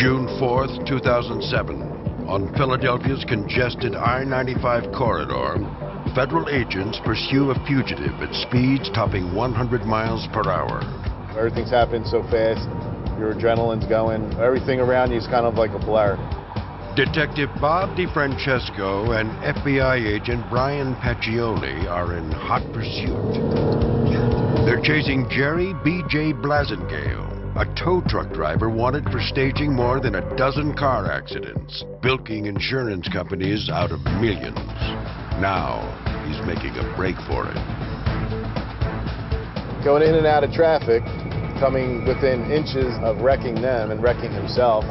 June 4th, 2007, on Philadelphia's congested I-95 corridor, federal agents pursue a fugitive at speeds topping 100 miles per hour. Everything's happening so fast, your adrenaline's going, everything around you is kind of like a blur. Detective Bob DeFrancesco and FBI agent Brian Paccioli are in hot pursuit. They're chasing Jerry B.J. Blasingale, a tow truck driver wanted for staging more than a dozen car accidents, bilking insurance companies out of millions. Now, he's making a break for it. Going in and out of traffic, coming within inches of wrecking them and wrecking himself.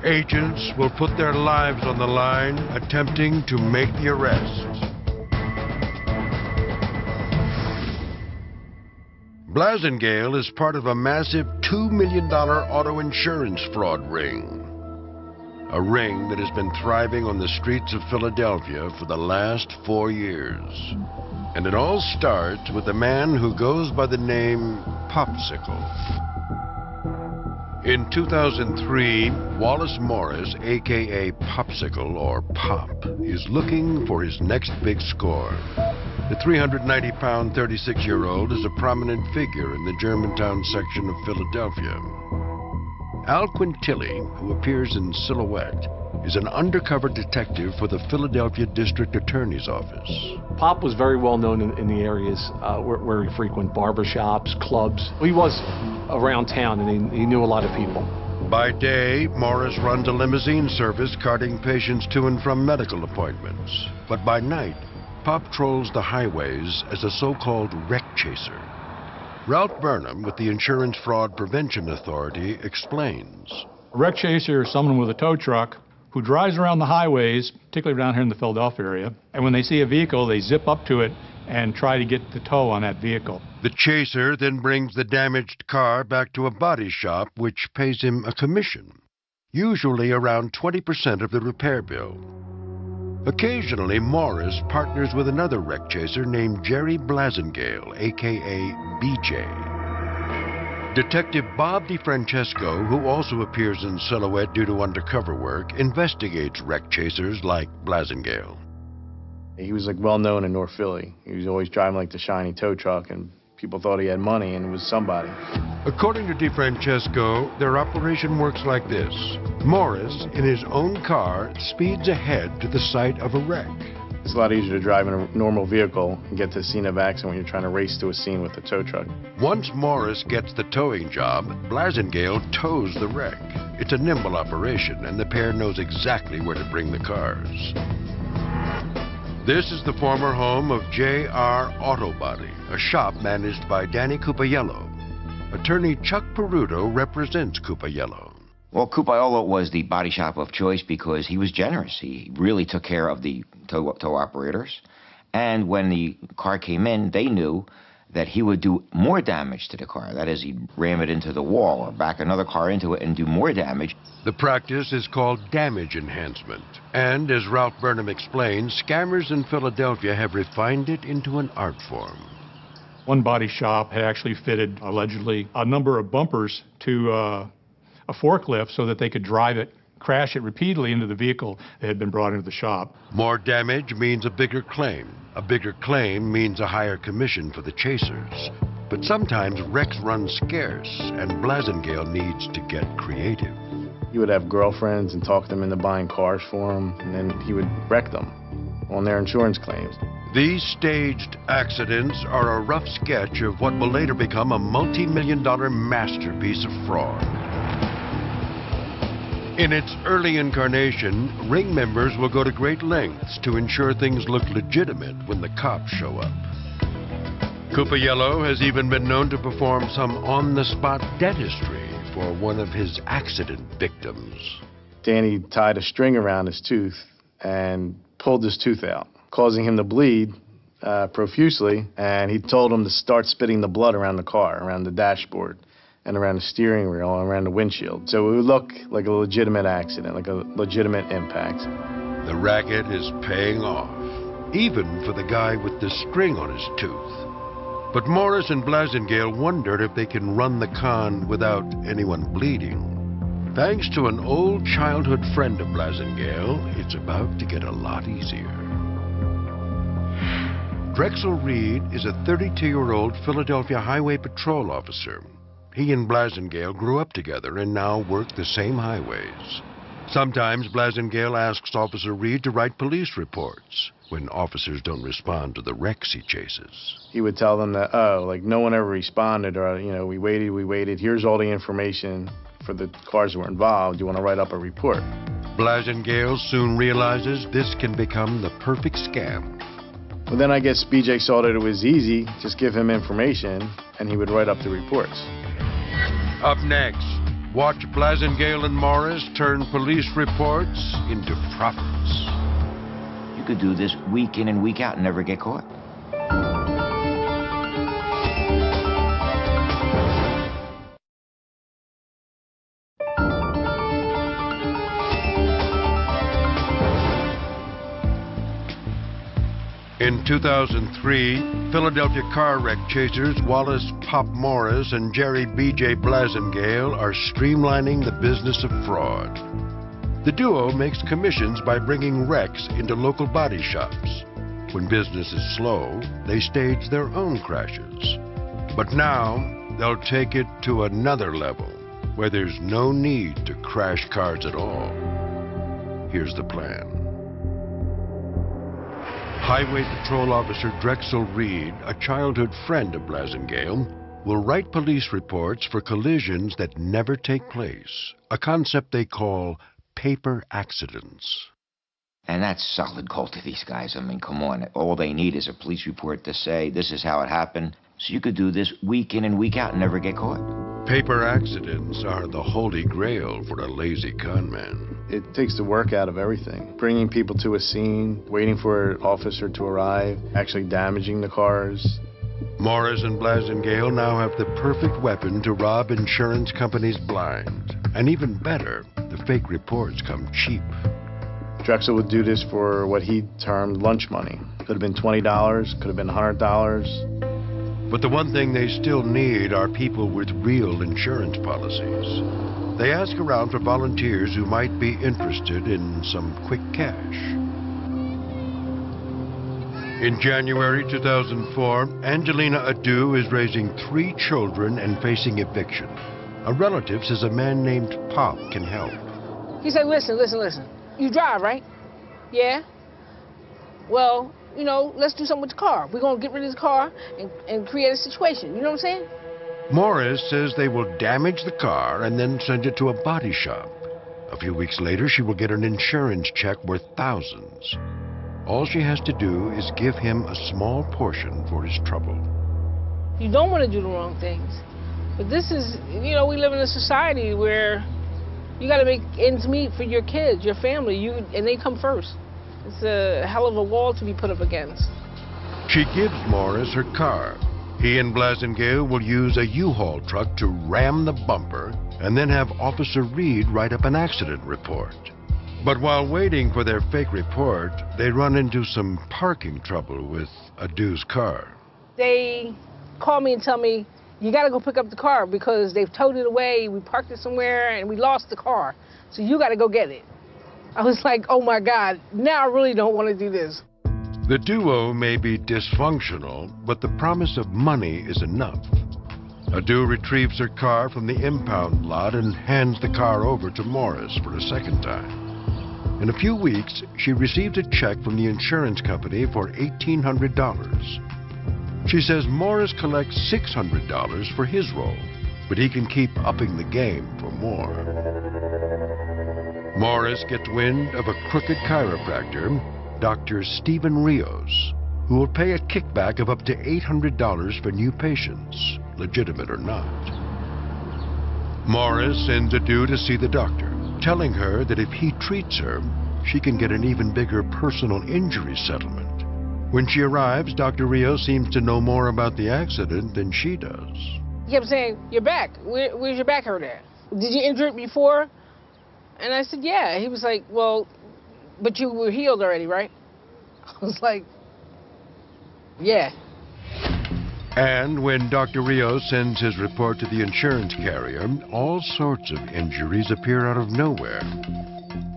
Agents will put their lives on the line, attempting to make the arrest. Blasingale is part of a massive $2 million auto insurance fraud ring. A ring that has been thriving on the streets of Philadelphia for the last 4 years. And it all starts with a man who goes by the name Popsicle. In 2003, Wallace Morris, a.k.a. Popsicle, or Pop, is looking for his next big score. The 390-pound, 36-year-old is a prominent figure in the Germantown section of Philadelphia. Al Quintilli, who appears in silhouette, is an undercover detective for the Philadelphia District Attorney's Office. Pop was very well known in the areas where he frequented barbershops, clubs. He was around town and he knew a lot of people. By day, Morris runs a limousine service carting patients to and from medical appointments. But by night, Pop trolls the highways as a so-called wreck chaser. Ralph Burnham with the Insurance Fraud Prevention Authority explains. A wreck chaser is someone with a tow truck who drives around the highways, particularly down here in the Philadelphia area, and when they see a vehicle, they zip up to it and try to get the tow on that vehicle. The chaser then brings the damaged car back to a body shop, which pays him a commission, usually around 20% of the repair bill. Occasionally, Morris partners with another wreck chaser named Jerry Blasingale, a.k.a. B.J. Detective Bob DeFrancesco, who also appears in silhouette due to undercover work, investigates wreck chasers like Blasingale. He was well known in North Philly. He was always driving like the shiny tow truck, and people thought he had money and was somebody. According to DeFrancesco, their operation works like this. Morris, in his own car, speeds ahead to the site of a wreck. It's a lot easier to drive in a normal vehicle and get to the scene of accident when you're trying to race to a scene with a tow truck. Once Morris gets the towing job, Blasingale tows the wreck. It's a nimble operation, and the pair knows exactly where to bring the cars. This is the former home of J.R. Auto Body, a shop managed by Danny Cupaiello. Attorney Chuck Peruto represents Cupaiello. Well, Cupaiello was the body shop of choice because he was generous. He really took care of the tow operators. And when the car came in, they knew that he would do more damage to the car. That is, he'd ram it into the wall or back another car into it and do more damage. The practice is called damage enhancement. And as Ralph Burnham explains, scammers in Philadelphia have refined it into an art form. One body shop had actually fitted, allegedly, a number of bumpers to a forklift so that they could drive it, crash it repeatedly into the vehicle that had been brought into the shop. More damage means a bigger claim. A bigger claim means a higher commission for the chasers. But sometimes wrecks run scarce, and Blasingale needs to get creative. He would have girlfriends and talk them into buying cars for him, and then he would wreck them on their insurance claims. These staged accidents are a rough sketch of what will later become a multi-million-dollar masterpiece of fraud. In its early incarnation, ring members will go to great lengths to ensure things look legitimate when the cops show up. Cupaiello has even been known to perform some on-the-spot dentistry for one of his accident victims. Danny tied a string around his tooth and pulled his tooth out, causing him to bleed profusely, and he told him to start spitting the blood around the car, around the dashboard, and around the steering wheel, and around the windshield. So it would look like a legitimate accident, like a legitimate impact. The racket is paying off, even for the guy with the string on his tooth. But Morris and Blasingale wondered if they can run the con without anyone bleeding. Thanks to an old childhood friend of Blasingale, it's about to get a lot easier. Drexel Reed is a 32-year-old Philadelphia Highway Patrol officer. He and Blasingale grew up together and now work the same highways. Sometimes Blasingale asks Officer Reed to write police reports when officers don't respond to the wrecks he chases. He would tell them that, no one ever responded, or, we waited. Here's all the information for the cars that were involved. You want to write up a report. Blasingale soon realizes this can become the perfect scam. Well, then I guess BJ saw that it was easy. Just give him information, and he would write up the reports. Up next, watch Blasingale and Morris turn police reports into profits. You could do this week in and week out and never get caught. In 2003, Philadelphia car wreck chasers Wallace Pop Morris and Jerry B.J. Blasingale are streamlining the business of fraud. The duo makes commissions by bringing wrecks into local body shops. When business is slow, they stage their own crashes. But now, they'll take it to another level, where there's no need to crash cars at all. Here's the plan. Highway Patrol Officer Drexel Reed, a childhood friend of Blasingale, will write police reports for collisions that never take place, a concept they call paper accidents. And that's solid gold to these guys. I mean, come on. All they need is a police report to say, this is how it happened. So you could do this week in and week out and never get caught. Paper accidents are the holy grail for a lazy conman. It takes the work out of everything. Bringing people to a scene, waiting for an officer to arrive, actually damaging the cars. Morris and Blasingale now have the perfect weapon to rob insurance companies blind. And even better, the fake reports come cheap. Drexel would do this for what he termed lunch money. Could have been $20, could have been $100. But the one thing they still need are people with real insurance policies. They ask around for volunteers who might be interested in some quick cash. In January 2004, Angelina Adu is raising 3 children and facing eviction. A relative says a man named Pop can help. He said, listen. You drive, right? Yeah? Well, let's do something with the car. We're going to get rid of this car and create a situation. You know what I'm saying? Morris says they will damage the car and then send it to a body shop. A few weeks later, she will get an insurance check worth thousands. All she has to do is give him a small portion for his trouble. You don't want to do the wrong things. But this is, we live in a society where you got to make ends meet for your kids, your family, and they come first. It's a hell of a wall to be put up against. She gives Morris her car. He and Blasingale will use a U-Haul truck to ram the bumper and then have Officer Reed write up an accident report. But while waiting for their fake report, they run into some parking trouble with Adu's car. They call me and tell me, you got to go pick up the car because they've towed it away. We parked it somewhere and we lost the car. So you got to go get it. I was like, oh my God, now I really don't want to do this. The duo may be dysfunctional, but the promise of money is enough. Adu retrieves her car from the impound lot and hands the car over to Morris for a second time. In a few weeks, she received a check from the insurance company for $1,800. She says Morris collects $600 for his role, but he can keep upping the game for more. Morris gets wind of a crooked chiropractor, Dr. Stephen Rios, who will pay a kickback of up to $800 for new patients, legitimate or not. Morris sends Adu to see the doctor, telling her that if he treats her, she can get an even bigger personal injury settlement. When she arrives, Dr. Rios seems to know more about the accident than she does. He kept saying, your back, where's your back hurt at? Did you injure it before? And I said, yeah. He was like, well, but you were healed already, right? I was like, yeah. And when Dr. Rios sends his report to the insurance carrier, all sorts of injuries appear out of nowhere.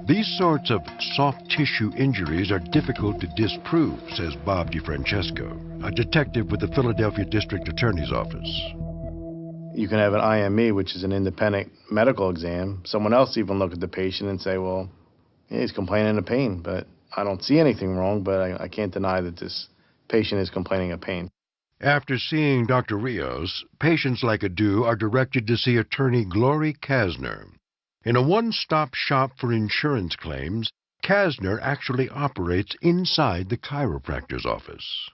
These sorts of soft tissue injuries are difficult to disprove, says Bob DeFrancesco, a detective with the Philadelphia District Attorney's Office. You can have an IME, which is an independent medical exam. Someone else even look at the patient and say, well, yeah, he's complaining of pain, but I don't see anything wrong, but I can't deny that this patient is complaining of pain. After seeing Dr. Rios, patients like Adu are directed to see attorney Glory Kasner. In a one-stop shop for insurance claims, Kasner actually operates inside the chiropractor's office.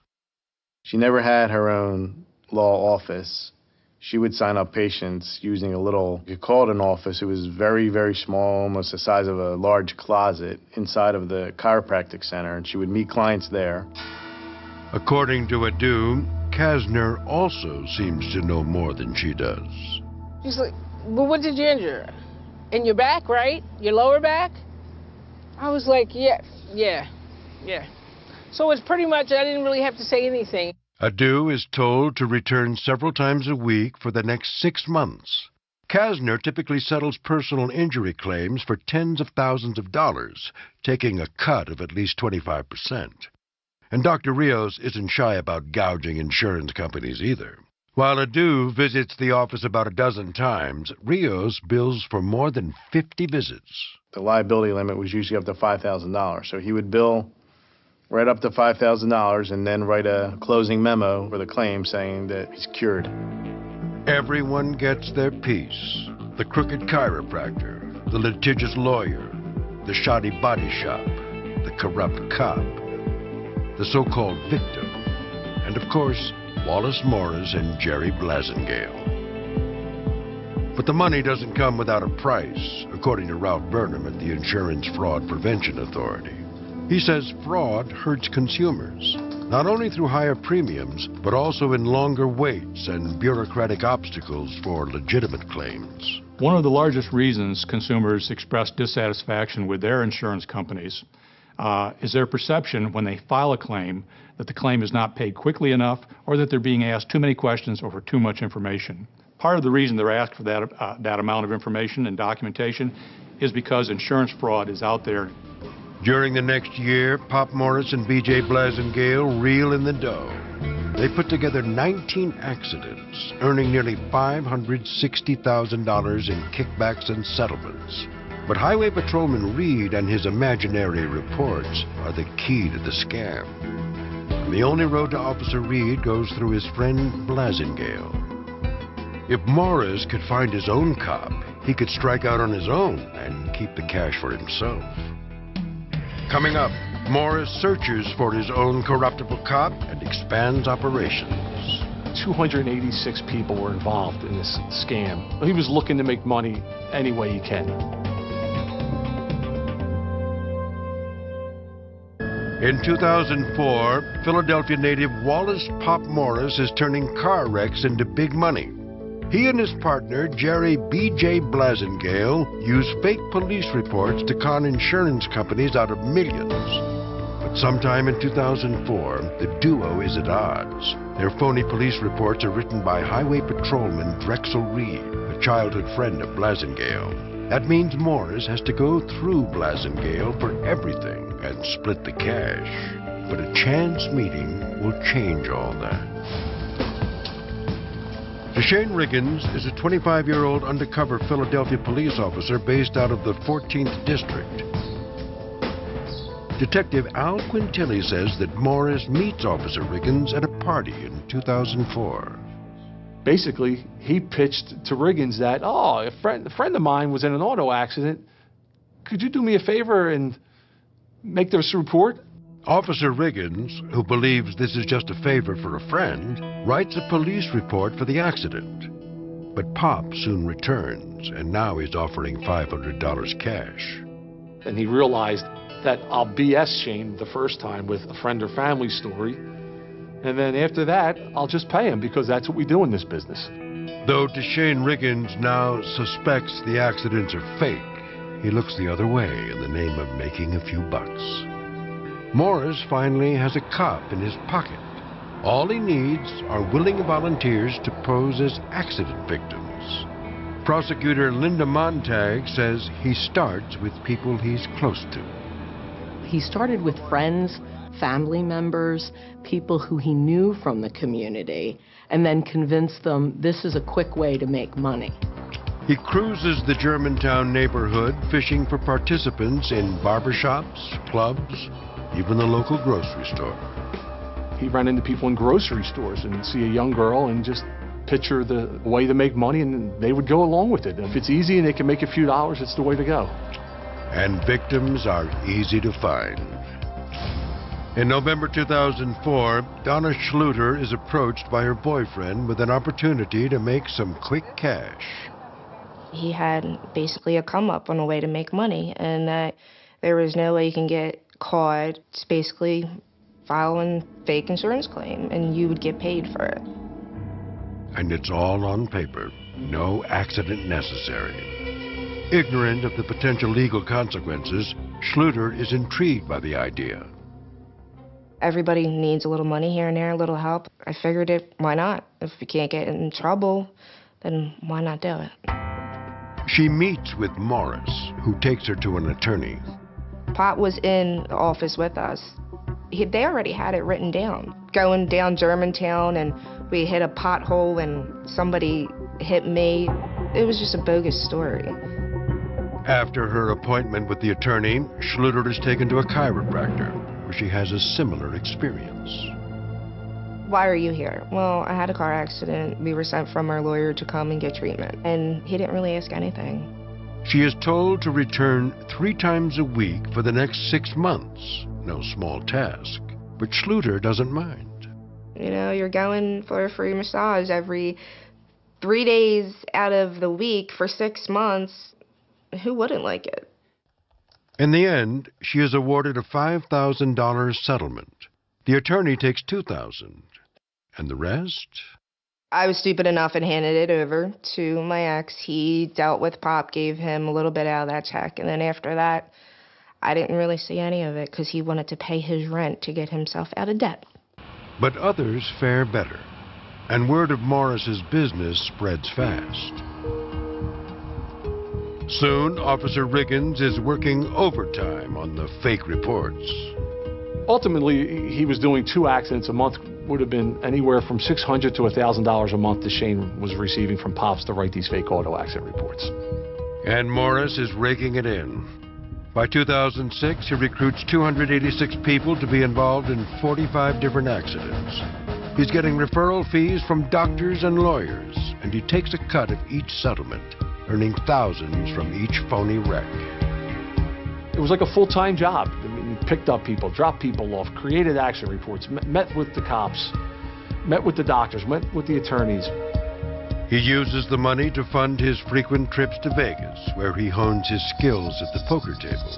She never had her own law office. She would sign up patients using a little, you could call it an office. It was very, very small, almost the size of a large closet inside of the chiropractic center, and she would meet clients there. According to Adu, Kasner also seems to know more than she does. She's like, well, what did you injure? In your back, right? Your lower back? I was like, yeah. So it's pretty much, I didn't really have to say anything. Adu is told to return several times a week for the next 6 months. Kasner typically settles personal injury claims for tens of thousands of dollars, taking a cut of at least 25%. And Dr. Rios isn't shy about gouging insurance companies either. While Adu visits the office about a dozen times, Rios bills for more than 50 visits. The liability limit was usually up to $5,000, so he would bill right up to $5,000 and then write a closing memo for the claim saying that he's cured. Everyone gets their piece. The crooked chiropractor, the litigious lawyer, the shoddy body shop, the corrupt cop, the so-called victim, and of course, Wallace Morris and Jerry Blasingale. But the money doesn't come without a price, according to Ralph Burnham at the Insurance Fraud Prevention Authority. He says fraud hurts consumers, not only through higher premiums, but also in longer waits and bureaucratic obstacles for legitimate claims. One of the largest reasons consumers express dissatisfaction with their insurance companies is their perception when they file a claim that the claim is not paid quickly enough or that they're being asked too many questions or for too much information. Part of the reason they're asked for that amount of information and documentation is because insurance fraud is out there. During the next year, Pop Morris and B.J. Blasingale reel in the dough. They put together 19 accidents, earning nearly $560,000 in kickbacks and settlements. But Highway Patrolman Reed and his imaginary reports are the key to the scam. And the only road to Officer Reed goes through his friend Blasingale. If Morris could find his own cop, he could strike out on his own and keep the cash for himself. Coming up, Morris searches for his own corruptible cop and expands operations. 286 people were involved in this scam. He was looking to make money any way he can. In 2004, Philadelphia native Wallace Pop Morris is turning car wrecks into big money. He and his partner, Jerry B.J. Blasingale, use fake police reports to con insurance companies out of millions. But sometime in 2004, the duo is at odds. Their phony police reports are written by Highway Patrolman Drexel Reed, a childhood friend of Blasingale. That means Morris has to go through Blasingale for everything and split the cash. But a chance meeting will change all that. Deshane Riggins is a 25-year-old undercover Philadelphia police officer based out of the 14th District. Detective Al Quintilli says that Morris meets Officer Riggins at a party in 2004. Basically, he pitched to Riggins that, a friend of mine was in an auto accident. Could you do me a favor and make this report? Officer Riggins, who believes this is just a favor for a friend, writes a police report for the accident. But Pop soon returns, and now he's offering $500 cash. And he realized that I'll BS Shane the first time with a friend or family story, and then after that, I'll just pay him because that's what we do in this business. Though Deshane Riggins now suspects the accidents are fake, he looks the other way in the name of making a few bucks. Morris finally has a cop in his pocket, All he needs are willing volunteers to pose as accident victims. Prosecutor Linda Montag says he starts with people he's close to. He started with friends, family members, people who he knew from the community, and then convinced them this is a quick way to make money. He cruises the Germantown neighborhood fishing for participants in barbershops, clubs, even the local grocery store. He ran into people in grocery stores and see a young girl and just picture the way to make money, and they would go along with it. If it's easy and they can make a few dollars, it's the way to go. And victims are easy to find. In November 2004, Donna Schluter is approached by her boyfriend with an opportunity to make some quick cash. He had basically a come up on a way to make money, and that there was no way you can get caught. It's basically filing fake insurance claim, and you would get paid for it. And it's all on paper, no accident necessary. Ignorant of the potential legal consequences, Schluter is intrigued by the idea. Everybody needs a little money here and there, a little help. I figured it, why not? If you can't get in trouble, then why not do it? She meets with Morris, who takes her to an attorney. Pop was in the office with us. They already had it written down. Going down Germantown, and we hit a pothole and somebody hit me. It was just a bogus story. After her appointment with the attorney, Schluter is taken to a chiropractor, where she has a similar experience. Why are you here? Well, I had a car accident. We were sent from our lawyer to come and get treatment, and he didn't really ask anything. She is told to return 3 times a week for the next 6 months. No small task, but Schluter doesn't mind. You know, you're going for a free massage every 3 days out of the week for 6 months. Who wouldn't like it? In the end, she is awarded a $5,000 settlement. The attorney takes $2,000. And the rest? I was stupid enough and handed it over to my ex. He dealt with Pop, gave him a little bit out of that check. And then after that, I didn't really see any of it because he wanted to pay his rent to get himself out of debt. But others fare better. And word of Morris's business spreads fast. Soon, Officer Riggins is working overtime on the fake reports. Ultimately, he was doing 2 accidents a month. Would have been anywhere from $600 to $1,000 a month that Shane was receiving from Pops to write these fake auto accident reports. And Morris is raking it in. By 2006, he recruits 286 people to be involved in 45 different accidents. He's getting referral fees from doctors and lawyers, and he takes a cut of each settlement, earning thousands from each phony wreck. It was like a full-time job. I mean, he picked up people, dropped people off, created accident reports, met with the cops, met with the doctors, met with the attorneys. He uses the money to fund his frequent trips to Vegas, where he hones his skills at the poker table.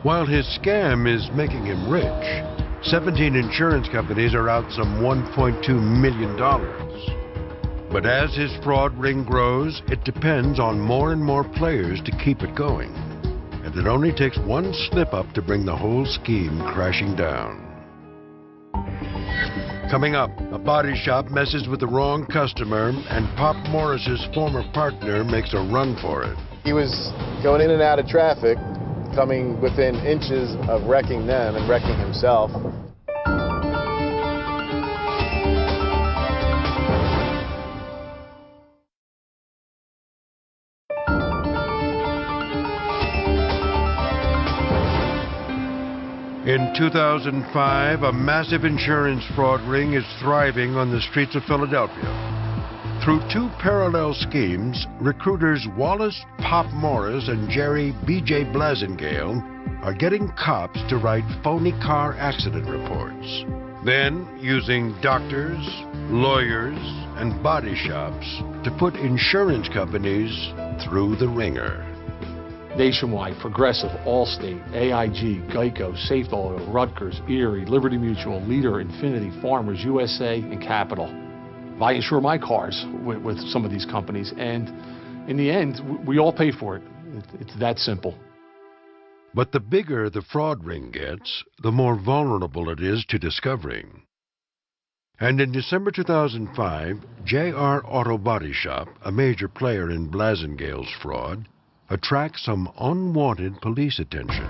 While his scam is making him rich, 17 insurance companies are out some $1.2 million. But as his fraud ring grows, it depends on more and more players to keep it going. And it only takes one slip-up to bring the whole scheme crashing down. Coming up, a body shop messes with the wrong customer, and Pop Morris's former partner makes a run for it. He was going in and out of traffic, coming within inches of wrecking them and wrecking himself. In 2005, a massive insurance fraud ring is thriving on the streets of Philadelphia. Through 2 parallel schemes, recruiters Wallace Pop Morris and Jerry B.J. Blazengale are getting cops to write phony car accident reports. Then, using doctors, lawyers, and body shops to put insurance companies through the ringer. Nationwide, Progressive, Allstate, AIG, Geico, Safe Auto, Rutgers, Erie, Liberty Mutual, Leader, Infinity, Farmers, USA, and Capital. I insure my cars with some of these companies, and in the end, we all pay for it. It's that simple. But the bigger the fraud ring gets, the more vulnerable it is to discovering. And in December 2005, JR Auto Body Shop, a major player in Blasingale's fraud, attracts some unwanted police attention.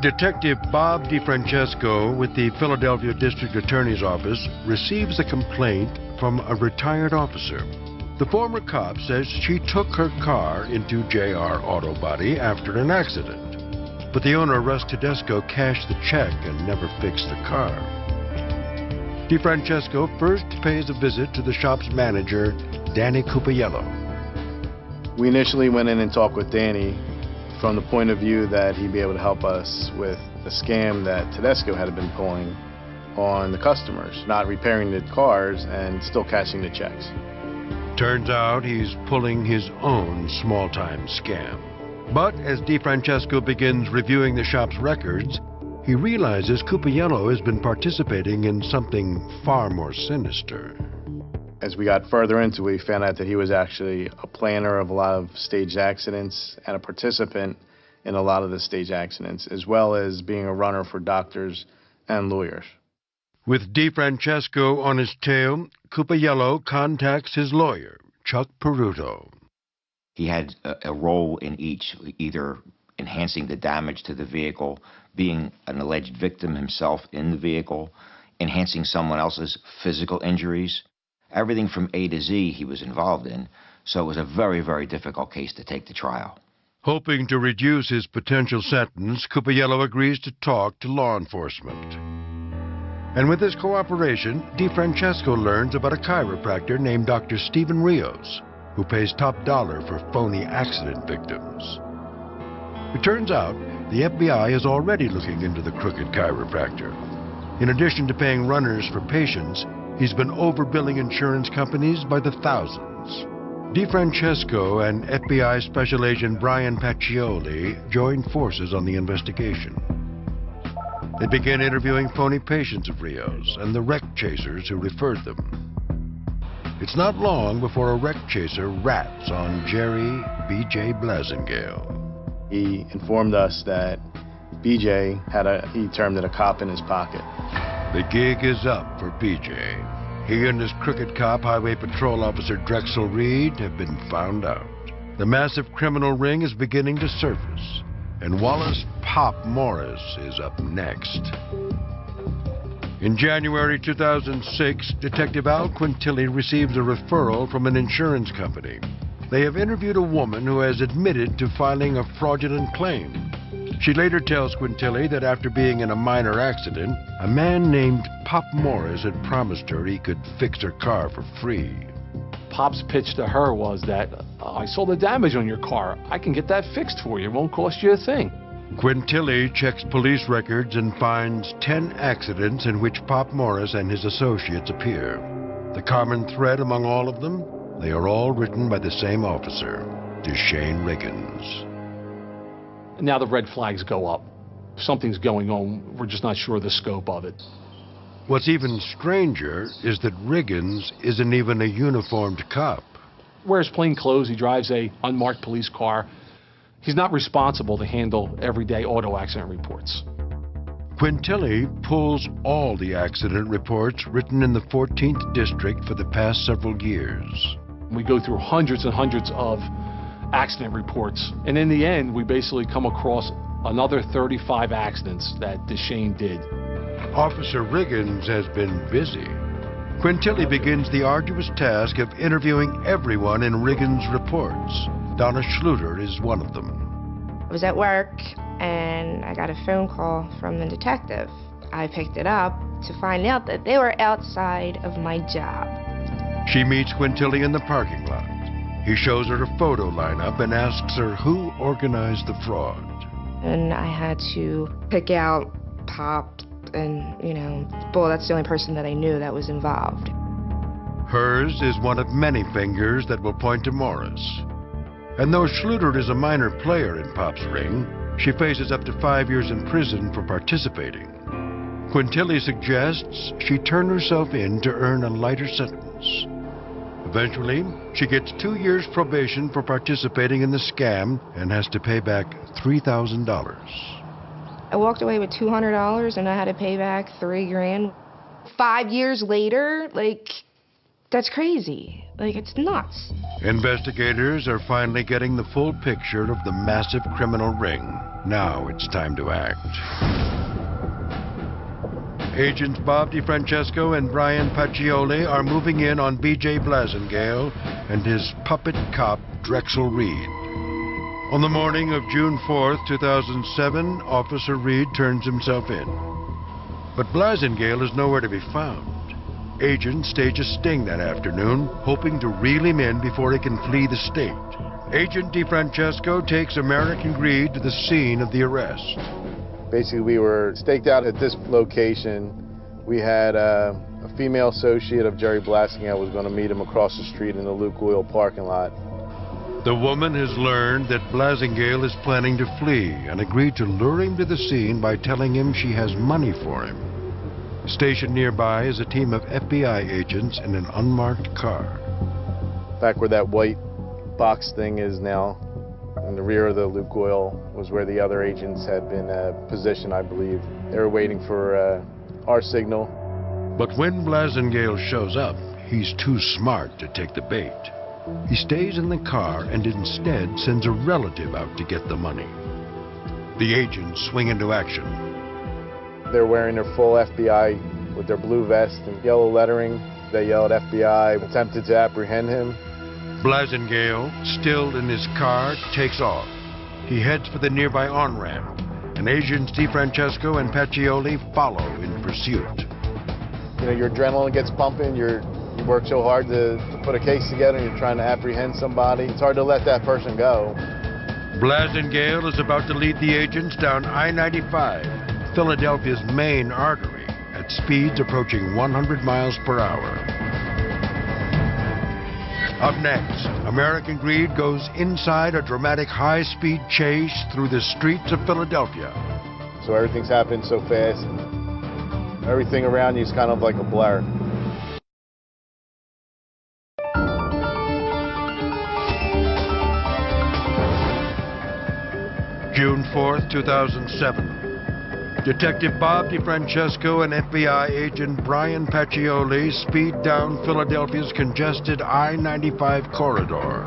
Detective Bob DeFrancesco with the Philadelphia District Attorney's Office receives a complaint from a retired officer. The former cop says she took her car into JR Auto Body after an accident. But the owner, Russ Tedesco, cashed the check and never fixed the car. DeFrancesco first pays a visit to the shop's manager, Danny Cupiello. We initially went in and talked with Danny from the point of view that he'd be able to help us with the scam that Tedesco had been pulling on the customers, not repairing the cars and still cashing the checks. Turns out he's pulling his own small-time scam. But as DeFrancesco begins reviewing the shop's records, he realizes Cupiello has been participating in something far more sinister. As we got further into it, we found out that he was actually a planner of a lot of staged accidents and a participant in a lot of the staged accidents, as well as being a runner for doctors and lawyers. With DeFrancesco on his tail, Cupiello contacts his lawyer, Chuck Peruto. He had a role in each, either enhancing the damage to the vehicle, being an alleged victim himself in the vehicle, enhancing someone else's physical injuries. Everything from A to Z he was involved in, so it was a very, very difficult case to take to trial. Hoping to reduce his potential sentence, Cupiello agrees to talk to law enforcement. And with his cooperation, DeFrancesco learns about a chiropractor named Dr. Stephen Rios, who pays top dollar for phony accident victims. It turns out the FBI is already looking into the crooked chiropractor. In addition to paying runners for patients, he's been overbilling insurance companies by the thousands. DeFrancesco and FBI Special Agent Brian Paccioli joined forces on the investigation. They began interviewing phony patients of Rios and the wreck chasers who referred them. It's not long before a wreck chaser rats on Jerry B.J. Blasingale. He informed us that BJ he termed it a cop in his pocket. The gig is up for BJ. He and his crooked cop, Highway Patrol Officer Drexel Reed, have been found out. The massive criminal ring is beginning to surface, and Wallace Pop Morris is up next. In January 2006, Detective Al Quintilli receives a referral from an insurance company. They have interviewed a woman who has admitted to filing a fraudulent claim. She later tells Quintilli that after being in a minor accident, a man named Pop Morris had promised her he could fix her car for free. Pop's pitch to her was that, I saw the damage on your car. I can get that fixed for you. It won't cost you a thing. Quintilli checks police records and finds 10 accidents in which Pop Morris and his associates appear. The common thread among all of them? They are all written by the same officer, Deshane Riggins. Now the red flags go up. Something's going on. We're just not sure of the scope of it. What's even stranger is that Riggins isn't even a uniformed cop. Wears plain clothes. He drives a unmarked police car. He's not responsible to handle everyday auto accident reports. Quintilli pulls all the accident reports written in the 14th District for the past several years. We go through hundreds and hundreds of accident reports, and in the end, we basically come across another 35 accidents that Deshane did. Officer Riggins has been busy. Quintilli begins the arduous task of interviewing everyone in Riggins' reports. Donna Schluter is one of them. I was at work and I got a phone call from the detective. I picked it up to find out that they were outside of my job. She meets Quintilli in the parking lot. He shows her a photo lineup and asks her who organized the fraud. And I had to pick out Pop and, well, that's the only person that I knew that was involved. Hers is one of many fingers that will point to Morris. And though Schluter is a minor player in Pop's ring, she faces up to 5 years in prison for participating. Quintilli suggests she turn herself in to earn a lighter sentence. Eventually, she gets 2 years probation for participating in the scam and has to pay back $3,000. I walked away with $200 and I had to pay back $3 grand. 5 years later, like, that's crazy. Like, it's nuts. Investigators are finally getting the full picture of the massive criminal ring. Now it's time to act. Agents Bob DeFrancesco and Brian Paccioli are moving in on B.J. Blasingale and his puppet cop, Drexel Reed. On the morning of June 4th, 2007, Officer Reed turns himself in. But Blasingale is nowhere to be found. Agents stage a sting that afternoon, hoping to reel him in before he can flee the state. Agent DeFrancesco takes American Greed to the scene of the arrest. Basically, we were staked out at this location. We had a female associate of Jerry Blasingale was going to meet him across the street in the Luke Oil parking lot. The woman has learned that Blasingale is planning to flee and agreed to lure him to the scene by telling him she has money for him. Stationed nearby is a team of FBI agents in an unmarked car. Back where that white box thing is now, in the rear of the Luke Oil, was where the other agents had been positioned, I believe. They were waiting for our signal. But when Blasingale shows up, he's too smart to take the bait. He stays in the car and instead sends a relative out to get the money. The agents swing into action. They're wearing their full FBI with their blue vest and yellow lettering. They yelled FBI, attempted to apprehend him. Blasingale, still in his car, takes off. He heads for the nearby on-ramp, and Agents DeFrancesco and Paccioli follow in pursuit. You know, your adrenaline gets pumping, you work so hard to put a case together, and you're trying to apprehend somebody. It's hard to let that person go. Blasingale is about to lead the agents down I-95, Philadelphia's main artery, at speeds approaching 100 miles per hour. Up next, American Greed goes inside a dramatic high-speed chase through the streets of Philadelphia. So everything's happened so fast. Everything around you is kind of like a blur. June 4th, 2007. Detective Bob DeFrancesco and FBI agent Brian Paccioli speed down Philadelphia's congested I-95 corridor.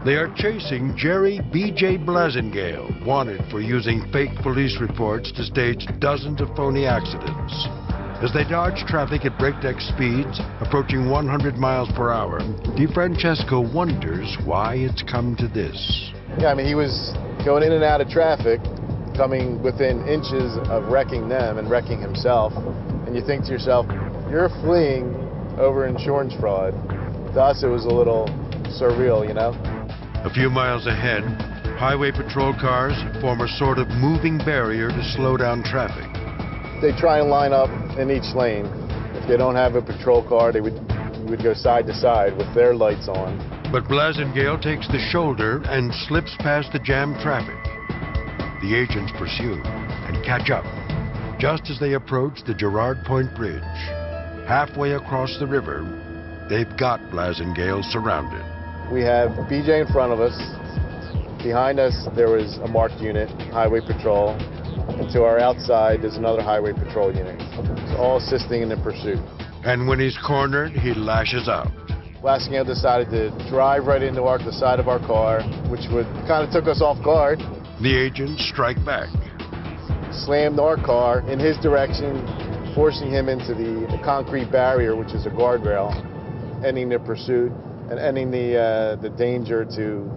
They are chasing Jerry B.J. Blasingale, wanted for using fake police reports to stage dozens of phony accidents. As they dodge traffic at breakneck speeds, approaching 100 miles per hour, DeFrancesco wonders why it's come to this. Yeah, I mean, he was going in and out of traffic, coming within inches of wrecking them and wrecking himself. And you think to yourself, you're fleeing over insurance fraud. To us, it was a little surreal, you know? A few miles ahead, highway patrol cars form a sort of moving barrier to slow down traffic. They try and line up in each lane. If they don't have a patrol car, they would go side to side with their lights on. But Blasingale takes the shoulder and slips past the jammed traffic. The agents pursue and catch up just as they approach the Girard Point Bridge. Halfway across the river, they've got Blasingale surrounded. We have BJ in front of us. Behind us, there was a marked unit, Highway Patrol. And to our outside, there's another Highway Patrol unit. It's all assisting in the pursuit. And when he's cornered, he lashes out. Blasingale decided to drive right into the side of our car, which kind of took us off guard. The agents strike back. Slammed our car in his direction, forcing him into the concrete barrier, which is a guardrail, ending the pursuit and ending the danger to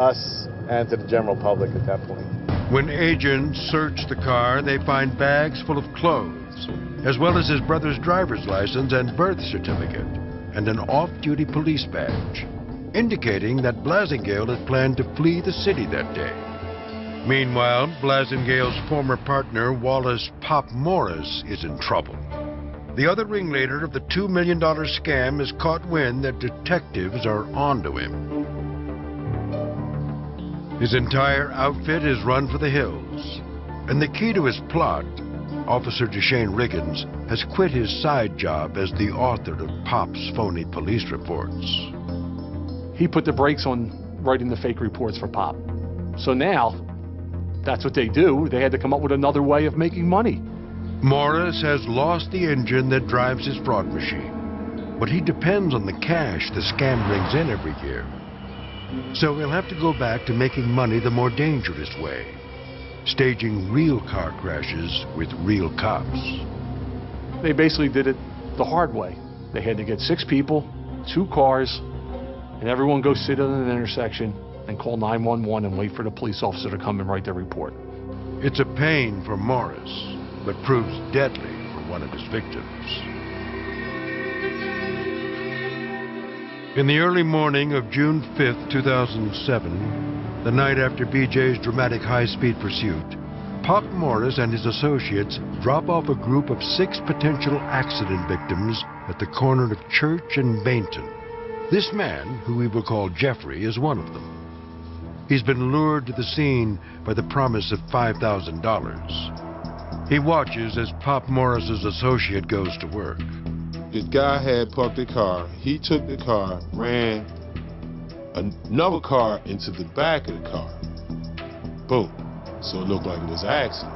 us and to the general public at that point. When agents search the car, they find bags full of clothes, as well as his brother's driver's license and birth certificate, and an off-duty police badge, indicating that Blasingale had planned to flee the city that day. Meanwhile, Blasingale's former partner, Wallace "Pop" Morris, is in trouble. The other ringleader of the $2 million scam has caught wind that detectives are onto him. His entire outfit is run for the hills, and the key to his plot, Officer Deshane Riggins, has quit his side job as the author of Pop's phony police reports. He put the brakes on writing the fake reports for Pop. So now, that's what they do. They had to come up with another way of making money. Morris has lost the engine that drives his fraud machine, but he depends on the cash the scam brings in every year. So he'll have to go back to making money the more dangerous way, staging real car crashes with real cops. They basically did it the hard way. They had to get 6 people, 2 cars, and everyone go sit in an intersection and call 911 and wait for the police officer to come and write their report. It's a pain for Morris, but proves deadly for one of his victims. In the early morning of June 5th, 2007, the night after BJ's dramatic high-speed pursuit, Pop Morris and his associates drop off a group of 6 potential accident victims at the corner of Church and Bainton. This man, who we will call Jeffrey, is one of them. He's been lured to the scene by the promise of $5,000. He watches as Pop Morris's associate goes to work. The guy had parked the car. He took the car, ran another car into the back of the car. Boom. So it looked like it was an accident.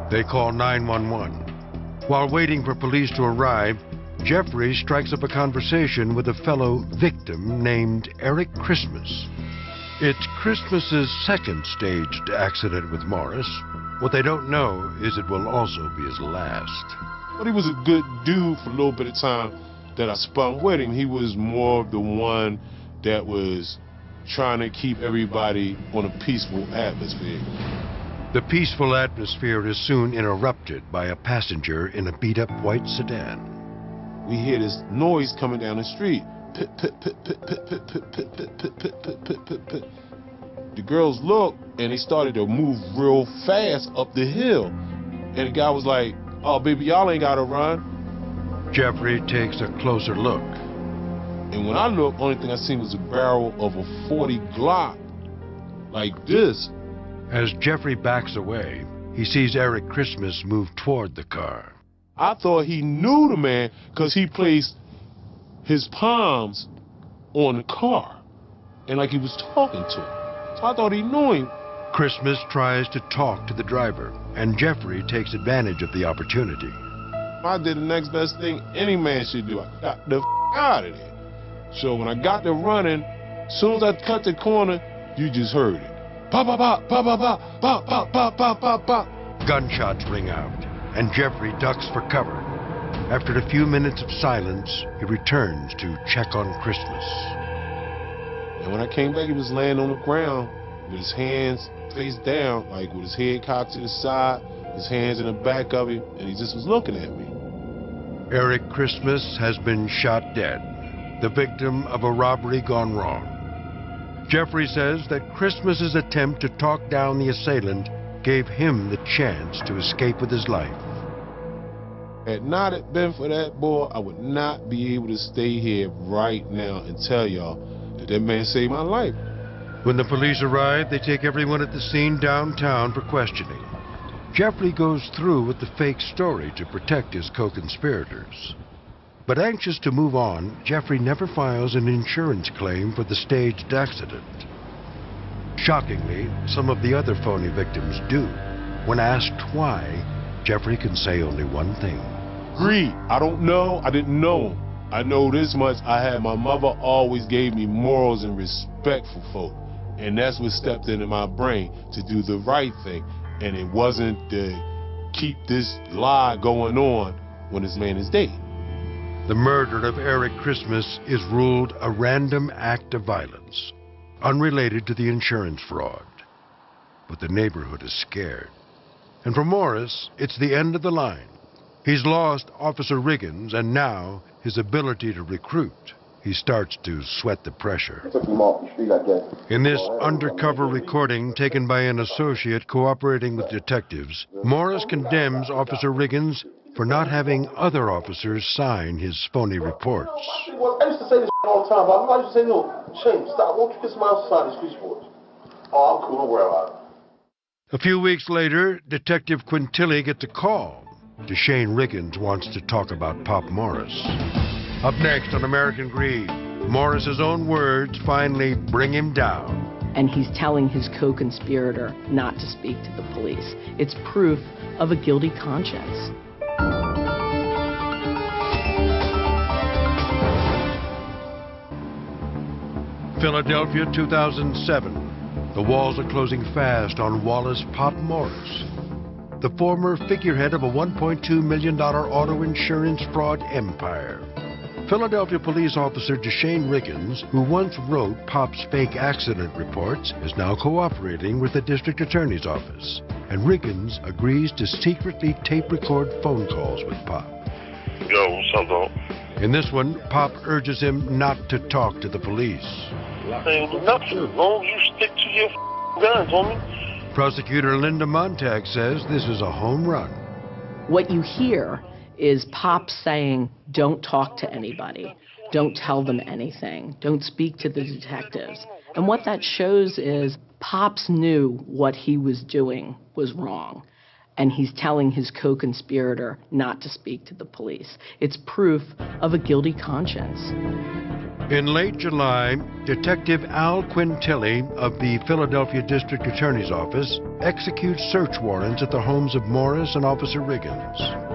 They call 911. While waiting for police to arrive, Jeffrey strikes up a conversation with a fellow victim named Eric Christmas. It's Christmas's second staged accident with Morris. What they don't know is it will also be his last. But he was a good dude for a little bit of time that I spent with him. He was more of the one that was trying to keep everybody on a peaceful atmosphere. The peaceful atmosphere is soon interrupted by a passenger in a beat-up white sedan. We hear this noise coming down the street. Pit, pit, pit, pit, pit, pit, pit, pit, pit, pit, pit, pit, pit, pit, pit. The girls looked and they started to move real fast up the hill. And the guy was like, "Oh, baby, y'all ain't gotta run." Jeffrey takes a closer look. And when I looked, only thing I seen was a barrel of a .40 Glock, like this. As Jeffrey backs away, he sees Eric Christmas move toward the car. I thought he knew the man because he placed his palms on the car and like he was talking to him. So I thought he knew him. Christmas tries to talk to the driver, and Jeffrey takes advantage of the opportunity. I did the next best thing any man should do. I got the out of there. So when I got to running, as soon as I cut the corner, you just heard it. Pop, pop, pop, pop, pop, pop, pop, pop, pop, pop, pop. Gunshots ring out, and Jeffrey ducks for cover. After a few minutes of silence, he returns to check on Christmas. And when I came back, he was laying on the ground with his hands face down, like with his head cocked to the side, his hands in the back of him, and he just was looking at me. Eric Christmas has been shot dead, the victim of a robbery gone wrong. Jeffrey says that Christmas's attempt to talk down the assailant gave him the chance to escape with his life. Had not it been for that boy, I would not be able to stay here right now and tell y'all that that man saved my life. When the police arrive, they take everyone at the scene downtown for questioning. Jeffrey goes through with the fake story to protect his co-conspirators. But anxious to move on, Jeffrey never files an insurance claim for the staged accident. Shockingly, some of the other phony victims do. When asked why, Jeffrey can say only one thing. Greed. I don't know. I didn't know him. I know this much. I had my mother always gave me morals and respect for folk. And that's what stepped into my brain to do the right thing. And it wasn't to keep this lie going on when this man is dead. The murder of Eric Christmas is ruled a random act of violence, unrelated to the insurance fraud. But the neighborhood is scared. And for Morris, it's the end of the line. He's lost Officer Riggins, and now his ability to recruit. He starts to sweat the pressure. In this undercover recording taken by an associate cooperating with detectives, Morris condemns Officer Riggins for not having other officers sign his phony reports. I used to say this all the time, but I used to say, no, Shane, stop, won't you get some outside the streets for us? Oh, I'm cool, don't worry about it. A few weeks later, Detective Quintilli gets a call. Shane Riggins wants to talk about Pop Morris. Up next on American Greed, Morris's own words finally bring him down. and he's telling his co-conspirator not to speak to the police. It's proof of a guilty conscience. Philadelphia, 2007. The walls are closing fast on Wallace Pop Morris, the former figurehead of a $1.2 million auto insurance fraud empire. Philadelphia police officer Deshane Riggins, who once wrote Pop's fake accident reports, is now cooperating with the district attorney's office. And Riggins agrees to secretly tape record phone calls with Pop. Yo, what's up, dog? In this one, Pop urges him not to talk to the police. Hey, nothing. As long as you stick to your guns, homie. Prosecutor Linda Montag says this is a home run. What you hear is Pop saying, don't talk to anybody, don't tell them anything, don't speak to the detectives. And what that shows is Pops knew what he was doing was wrong, and he's telling his co-conspirator not to speak to the police. It's proof of a guilty conscience. In late July, Detective Al Quintilli of the Philadelphia District Attorney's Office executes search warrants at the homes of Morris and Officer Riggins.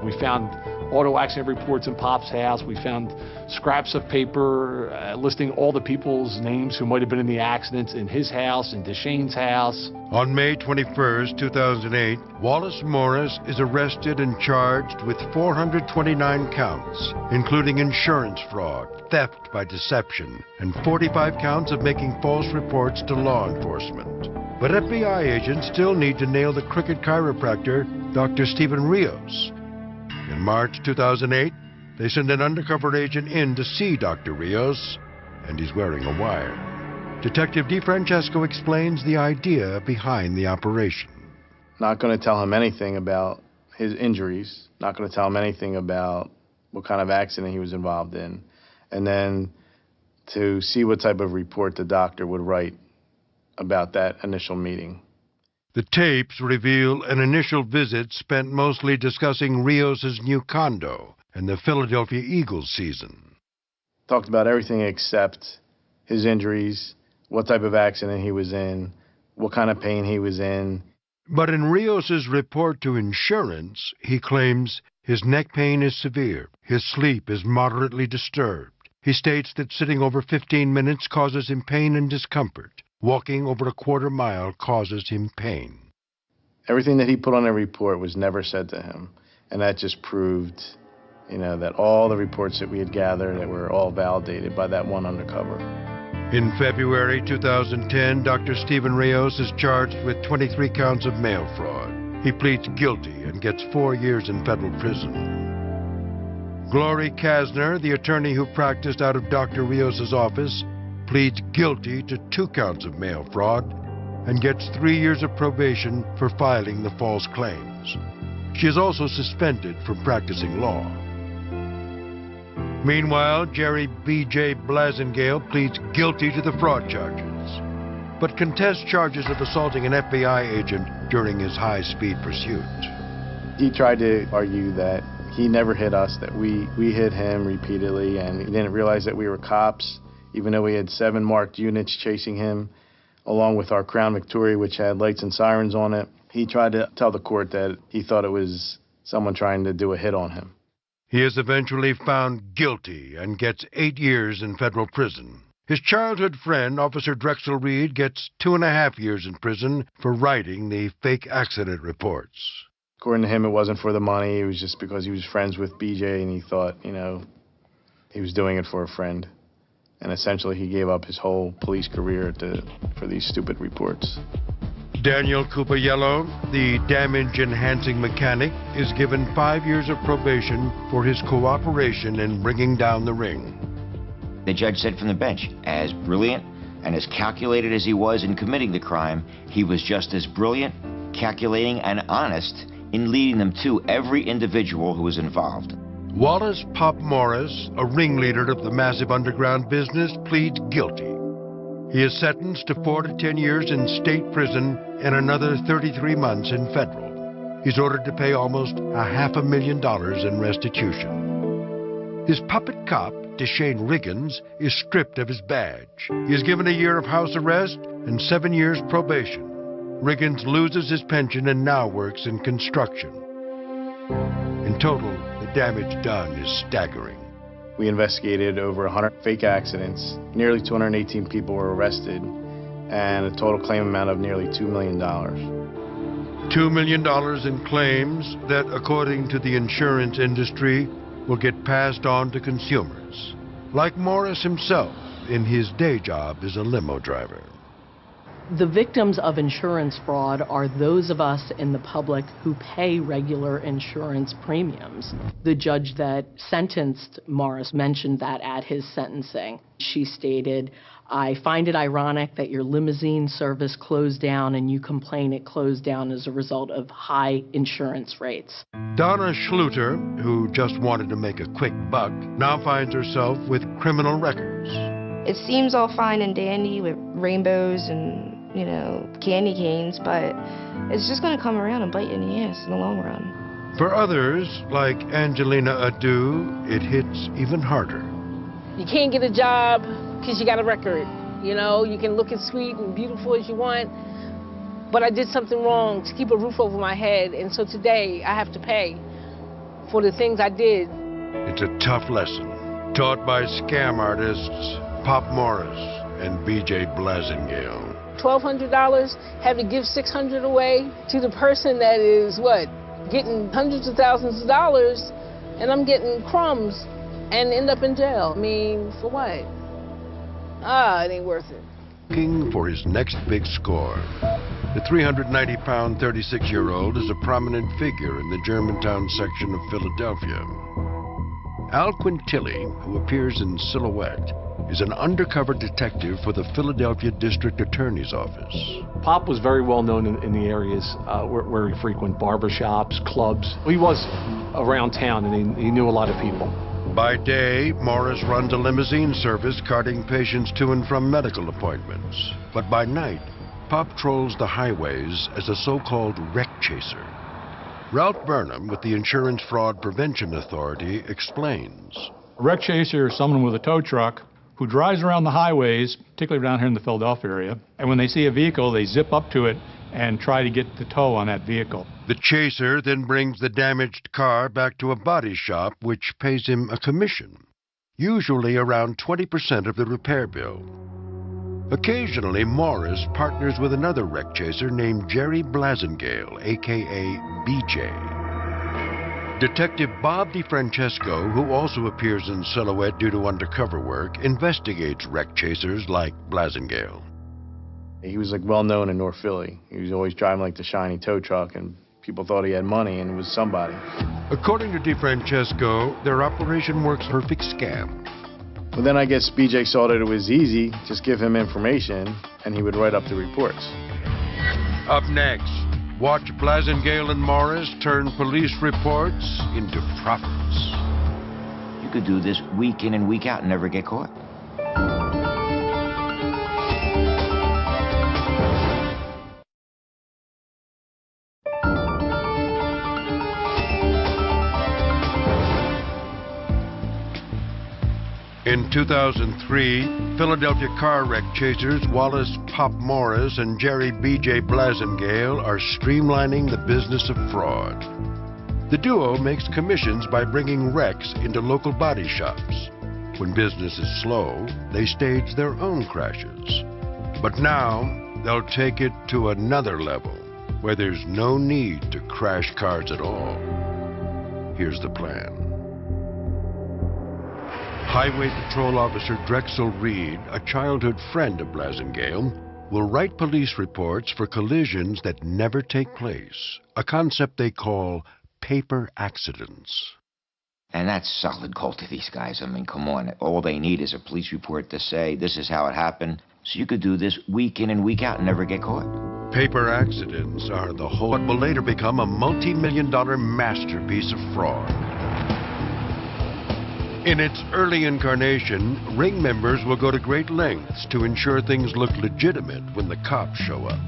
We found auto accident reports in Pop's house. We found scraps of paper listing all the people's names who might have been in the accidents in his house, in Deshane's house. On May 21st, 2008, Wallace Morris is arrested and charged with 429 counts, including insurance fraud, theft by deception, and 45 counts of making false reports to law enforcement. But FBI agents still need to nail the crooked chiropractor, Dr. Stephen Rios. In March 2008, they send an undercover agent in to see Dr. Rios, and he's wearing a wire. Detective DeFrancesco explains the idea behind the operation. Not going to tell him anything about his injuries, not going to tell him anything about what kind of accident he was involved in, and then to see what type of report the doctor would write about that initial meeting. The tapes reveal an initial visit spent mostly discussing Rios' new condo and the Philadelphia Eagles season. Talked about everything except his injuries, what type of accident he was in, what kind of pain he was in. But in Rios' report to insurance, he claims his neck pain is severe, his sleep is moderately disturbed. He states that sitting over 15 minutes causes him pain and discomfort. Walking over a quarter mile causes him pain. Everything that he put on a report was never said to him. And that just proved, that all the reports that we had gathered that were all validated by that one undercover. In February 2010, Dr. Stephen Rios is charged with 23 counts of mail fraud. He pleads guilty and gets 4 years in federal prison. Glory Kasner, the attorney who practiced out of Dr. Rios' office, pleads guilty to 2 counts of mail fraud and gets 3 years of probation for filing the false claims. She is also suspended from practicing law. Meanwhile, Jerry B.J. Blasingale pleads guilty to the fraud charges, but contests charges of assaulting an FBI agent during his high-speed pursuit. He tried to argue that he never hit us, that we hit him repeatedly, and he didn't realize that we were cops, even though we had 7 marked units chasing him, along with our Crown Victoria, which had lights and sirens on it. He tried to tell the court that he thought it was someone trying to do a hit on him. He is eventually found guilty and gets 8 years in federal prison. His childhood friend, Officer Drexel Reed, gets 2.5 years in prison for writing the fake accident reports. According to him, it wasn't for the money. It was just because he was friends with BJ and he thought, he was doing it for a friend. And essentially, he gave up his whole police career for these stupid reports. Daniel Cupayello, the damage-enhancing mechanic, is given 5 years of probation for his cooperation in bringing down the ring. The judge said from the bench, as brilliant and as calculated as he was in committing the crime, he was just as brilliant, calculating, and honest in leading them to every individual who was involved. Wallace Pop Morris, a ringleader of the massive underground business, pleads guilty. He is sentenced to 4 to 10 years in state prison and another 33 months in federal. He's ordered to pay almost $500,000 in restitution. His puppet cop, Deshane Riggins, is stripped of his badge. He is given a year of house arrest and 7 years probation. Riggins loses his pension and now works in construction. In total, the damage done is staggering. We investigated over 100 fake accidents. Nearly 218 people were arrested, and a total claim amount of nearly $2 million. $2 million in claims that, according to the insurance industry, will get passed on to consumers. Like Morris himself, in his day job as a limo driver. The victims of insurance fraud are those of us in the public who pay regular insurance premiums. The judge that sentenced Morris mentioned that at his sentencing. She stated, "I find it ironic that your limousine service closed down and you complain it closed down as a result of high insurance rates." Donna Schluter, who just wanted to make a quick buck, now finds herself with criminal records. It seems all fine and dandy with rainbows and, candy canes, but it's just going to come around and bite you in the ass in the long run. For others, like Angelina Adu, it hits even harder. You can't get a job because you got a record. You can look as sweet and beautiful as you want, but I did something wrong to keep a roof over my head, and so today I have to pay for the things I did. It's a tough lesson, taught by scam artists Pop Morris and B.J. Blasingale. $1,200, have to give $600 away to the person that is, getting hundreds of thousands of dollars, and I'm getting crumbs and end up in jail. For what? It ain't worth it. Looking for his next big score. The 390-pound, 36-year-old is a prominent figure in the Germantown section of Philadelphia. Al Quintilli, who appears in silhouette, is an undercover detective for the Philadelphia District Attorney's Office. Pop was very well known in the areas where he frequented barbershops, clubs. He was around town, and he knew a lot of people. By day, Morris runs a limousine service carting patients to and from medical appointments. But by night, Pop trolls the highways as a so-called wreck chaser. Ralph Burnham with the Insurance Fraud Prevention Authority explains. A wreck chaser is someone with a tow truck who drives around the highways, particularly down here in the Philadelphia area, and when they see a vehicle, they zip up to it and try to get the tow on that vehicle. The chaser then brings the damaged car back to a body shop, which pays him a commission, usually around 20% of the repair bill. Occasionally, Morris partners with another wreck chaser named Jerry Blasingale, a.k.a. BJ. Detective Bob DeFrancesco, who also appears in silhouette due to undercover work, investigates wreck chasers like Blasingale. He was well known in North Philly. He was always driving the shiny tow truck, and people thought he had money and was somebody. According to DeFrancesco, their operation works perfect scam. Well, then I guess BJ saw that it was easy, just give him information, and he would write up the reports. Up next, watch Blasingale and Morris turn police reports into profits. You could do this week in and week out and never get caught. In 2003, Philadelphia car wreck chasers Wallace Pop Morris and Jerry B.J. Blasingale are streamlining the business of fraud. The duo makes commissions by bringing wrecks into local body shops. When business is slow, they stage their own crashes. But now, they'll take it to another level, where there's no need to crash cars at all. Here's the plan. Highway Patrol Officer Drexel Reed, a childhood friend of Blasingale, will write police reports for collisions that never take place, a concept they call paper accidents. And that's solid gold to these guys. Come on. All they need is a police report to say this is how it happened. So you could do this week in and week out and never get caught. Paper accidents are the whole what will later become a multi-million-dollar masterpiece of fraud. In its early incarnation, ring members will go to great lengths to ensure things look legitimate when the cops show up.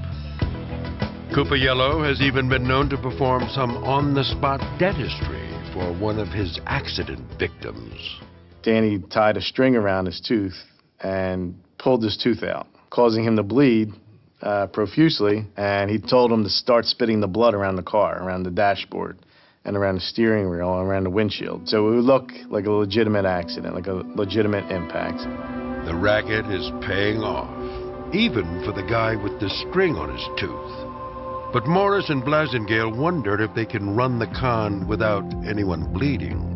Cupaiello has even been known to perform some on-the-spot dentistry for one of his accident victims. Danny tied a string around his tooth and pulled his tooth out, causing him to bleed profusely, and he told him to start spitting the blood around the car, around the dashboard, and around the steering wheel, and around the windshield. So it would look like a legitimate accident, like a legitimate impact. The racket is paying off, even for the guy with the string on his tooth. But Morris and Blasingale wondered if they can run the con without anyone bleeding.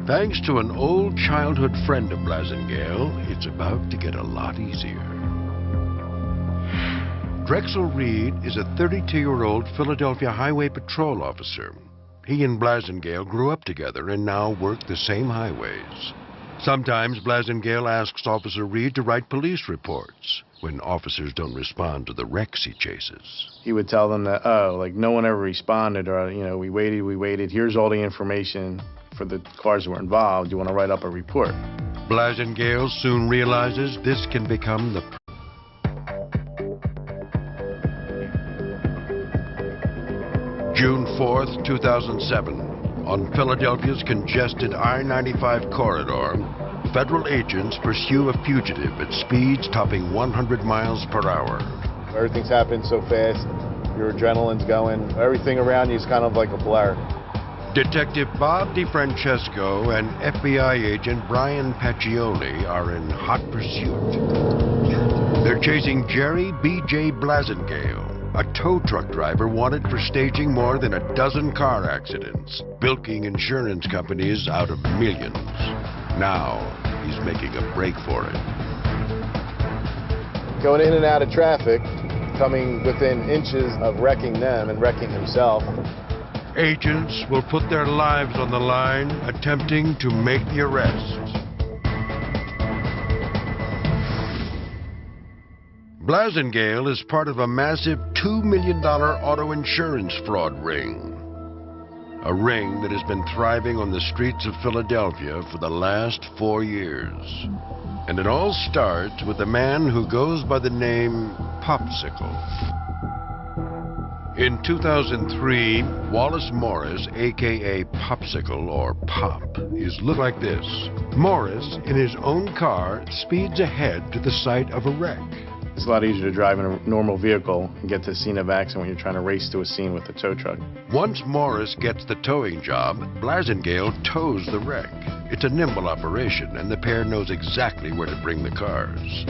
Thanks to an old childhood friend of Blasingale, it's about to get a lot easier. Drexel Reed is a 32-year-old Philadelphia Highway Patrol officer. He and Blasingale grew up together and now work the same highways. Sometimes Blasingale asks Officer Reed to write police reports when officers don't respond to the wrecks he chases. He would tell them that, no one ever responded, or, we waited, here's all the information for the cars that were involved. You want to write up a report? Blasingale soon realizes this can become the June 4th, 2007. On Philadelphia's congested I-95 corridor, federal agents pursue a fugitive at speeds topping 100 miles per hour. Everything's happening so fast, your adrenaline's going, everything around you is kind of like a blur. Detective Bob DeFrancesco and FBI agent Brian Paccioli are in hot pursuit. They're chasing Jerry B.J. Blasingale, a tow truck driver wanted for staging more than a dozen car accidents, bilking insurance companies out of millions. Now, he's making a break for it. Going in and out of traffic, coming within inches of wrecking them and wrecking himself. Agents will put their lives on the line, attempting to make the arrest. Blasingale is part of a massive $2 million auto insurance fraud ring. A ring that has been thriving on the streets of Philadelphia for the last 4 years. And it all starts with a man who goes by the name Popsicle. In 2003, Wallace Morris, a.k.a. Popsicle, or Pop, is looked like this. Morris, in his own car, speeds ahead to the site of a wreck. It's a lot easier to drive in a normal vehicle and get to the scene of accident when you're trying to race to a scene with a tow truck. Once Morris gets the towing job, Blasingale tows the wreck. It's a nimble operation, and the pair knows exactly where to bring the cars.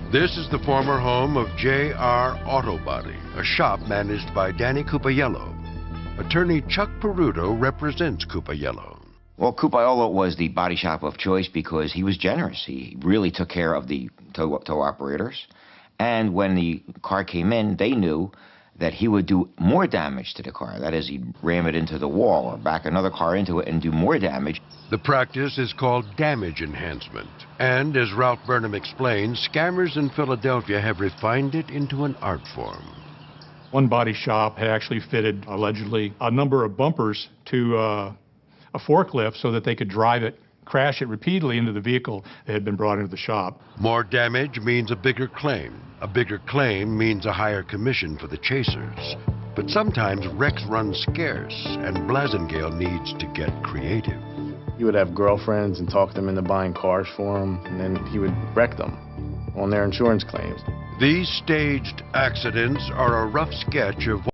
This is the former home of J.R. Auto Body, a shop managed by Danny Cupaiello. Attorney Chuck Peruto represents Cupaiello. Well, Cupaiello was the body shop of choice because he was generous. He really took care of the tow operators. And when the car came in, they knew that he would do more damage to the car. That is, he'd ram it into the wall or back another car into it and do more damage. The practice is called damage enhancement. And as Ralph Burnham explains, scammers in Philadelphia have refined it into an art form. One body shop had actually fitted, allegedly, a number of bumpers to a forklift so that they could drive it, crash it repeatedly into the vehicle that had been brought into the shop. More damage means a bigger claim. A bigger claim means a higher commission for the chasers. But sometimes wrecks run scarce, and Blasingale needs to get creative. He would have girlfriends and talk them into buying cars for him, and then he would wreck them on their insurance claims. These staged accidents are a rough sketch of